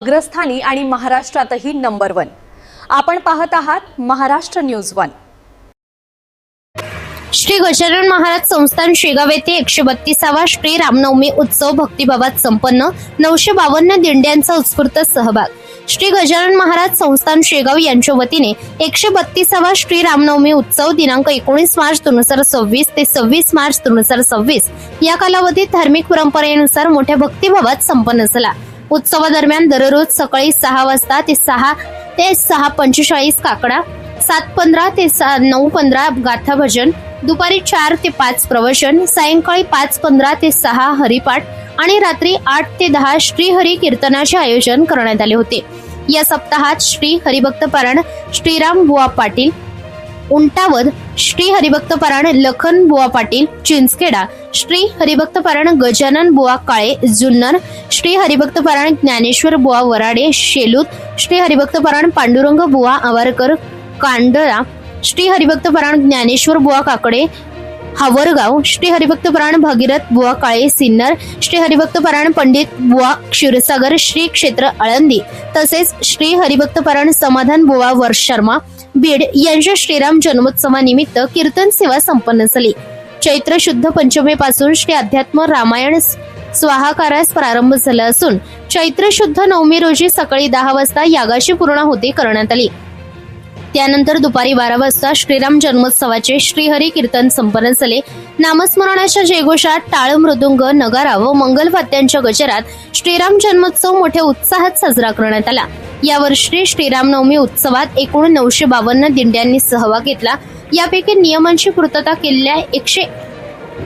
अग्रस्थानी आणि महाराष्ट्रातही नंबर 1। आपण पाहत आहात महाराष्ट्र न्यूज 1। श्री गजानन महाराज संस्थान शेगाव येथे 132वा श्री रामनवमी उत्सव भक्तिभावात संपन्न। 952 दिंड्यांचा उत्स्फूर्त सहभाग। श्री गजानन महाराज संस्थान शेगाव यांच्या वतीने 132वा श्री रामनवमी उत्सव दिनांक 19 मार्च 2026 ते 26 मार्च 2026 या कालावधीत धार्मिक परंपरेनुसार मोठ्या भक्तिभावात संपन्न झाला। उत्सवादरम्यान दररोज सकाळी 6 वाजता ते 6 ते 6:45 काकडा, 7:15 ते 9:15 गाथा भजन, दुपारी 4 ते 5 प्रवचन, सायंकाळी 5:15 ते 6 हरिपाठ आणि रात्री 8 ते 10 श्रीहरी कीर्तनाचे आयोजन करण्यात आले होते। या सप्ताहात श्री हरिभक्त पारायण श्रीराम बुवा पाटील उंटावद, श्री हरिभक्त पारायण लखन बुवा पाटील चिंचखेडा, श्री हरिभक्त पारायण गजानन बुवा काळे जुन्नर, श्री हरिभक्त पारायण ज्ञानेश्वर बुवा वराडे शेलूत, श्री हरिभक्त पारायण पांडुरंग बुवा आवारकर कांडळा, श्री हरिभक्त पारायण ज्ञानेश्वर बुवा काकडे हावरगाव, श्री हरिभक्त पारायण भागीरथ बुवा काळे सिन्नर, श्री हरिभक्त पारायण पंडित बुवा क्षीरसागर श्री क्षेत्र आळंदी, तसेच श्री हरिभक्त पारायण समाधान बुवा वर्ष शर्मा बीड यांच्या श्रीराम जन्मोत्सवानिमित्त कीर्तन सेवा संपन्न झाली। चैत्र शुद्ध पंचमी पासून श्री अध्यात्म रामायण स्वाहाकारास प्रारंभ झाला असून चैत्र शुद्ध नवमी रोजी सकाळी 10 वाजता यागाची पूर्णाहुती करण्यात आली। त्यानंतर दुपारी 12 वाजता श्रीराम जन्मोत्सवाचे श्रीहरी कीर्तन संपन्न झाले। नामस्मरणाच्या जयघोषात टाळ मृदुंग नगारा व मंगलवाद्यांच्या गजरात श्रीराम जन्मोत्सव मोठ्या उत्साहात साजरा करण्यात आला। यावर्षी श्रीरामनवमी उत्सवात एकूण 952 दिंड्यांनी सहभाग घेतला। यापैकी नियमांची पूर्तता केलेल्या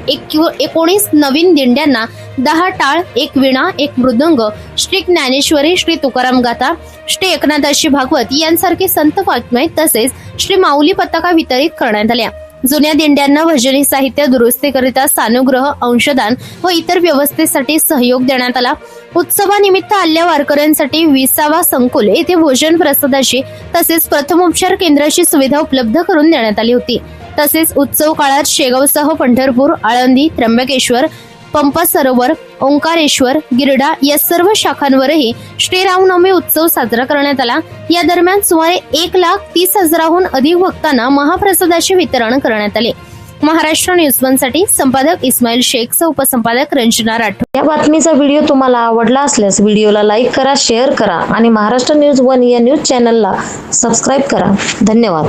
119 नवीन दिंड्यांना 10 टाळ, 1 विणा, 1 मृदंग, श्री ज्ञानेश्वरी, श्री तुकाराम गाथा, श्री एकनाथाची भागवत यांसारखे संत वाङ्मय तसेच श्री माऊली पताका वितरित करण्यात आल्या। जुन्या दिंड्यांना भजनी साहित्य दुरुस्तीकरिता सानुग्रह, अंशदान व इतर व्यवस्थेसाठी सहयोग देण्यात आला। उत्सवानिमित्त आलेल्या वारकऱ्यांसाठी 20वा संकुल येथे भोजन प्रसादाची तसेच प्रथमोपचार केंद्राची सुविधा उपलब्ध करून देण्यात आली होती। तसेच उत्सव काळात शेगावसह पंढरपूर, आळंदी, त्र्यंबकेश्वर, पंपा सरोवर, ओंकारेश्वर, गिरडा या सर्व शाखांवरही श्रीरामनवमी उत्सव साजरा करण्यात आला। या दरम्यान सुमारे 1,30,000हून अधिक भक्तांना महाप्रसादाचे वितरण करण्यात आले। महाराष्ट्र न्यूज 1 साठी संपादक इस्माईल शेख, उपसंपादक रंजना राठोड। या बातमीचा व्हिडिओ तुम्हाला आवडला असल्यास व्हिडिओला लाईक करा, शेअर करा आणि महाराष्ट्र न्यूज 1 या न्यूज चॅनलला सबस्क्राईब करा। धन्यवाद।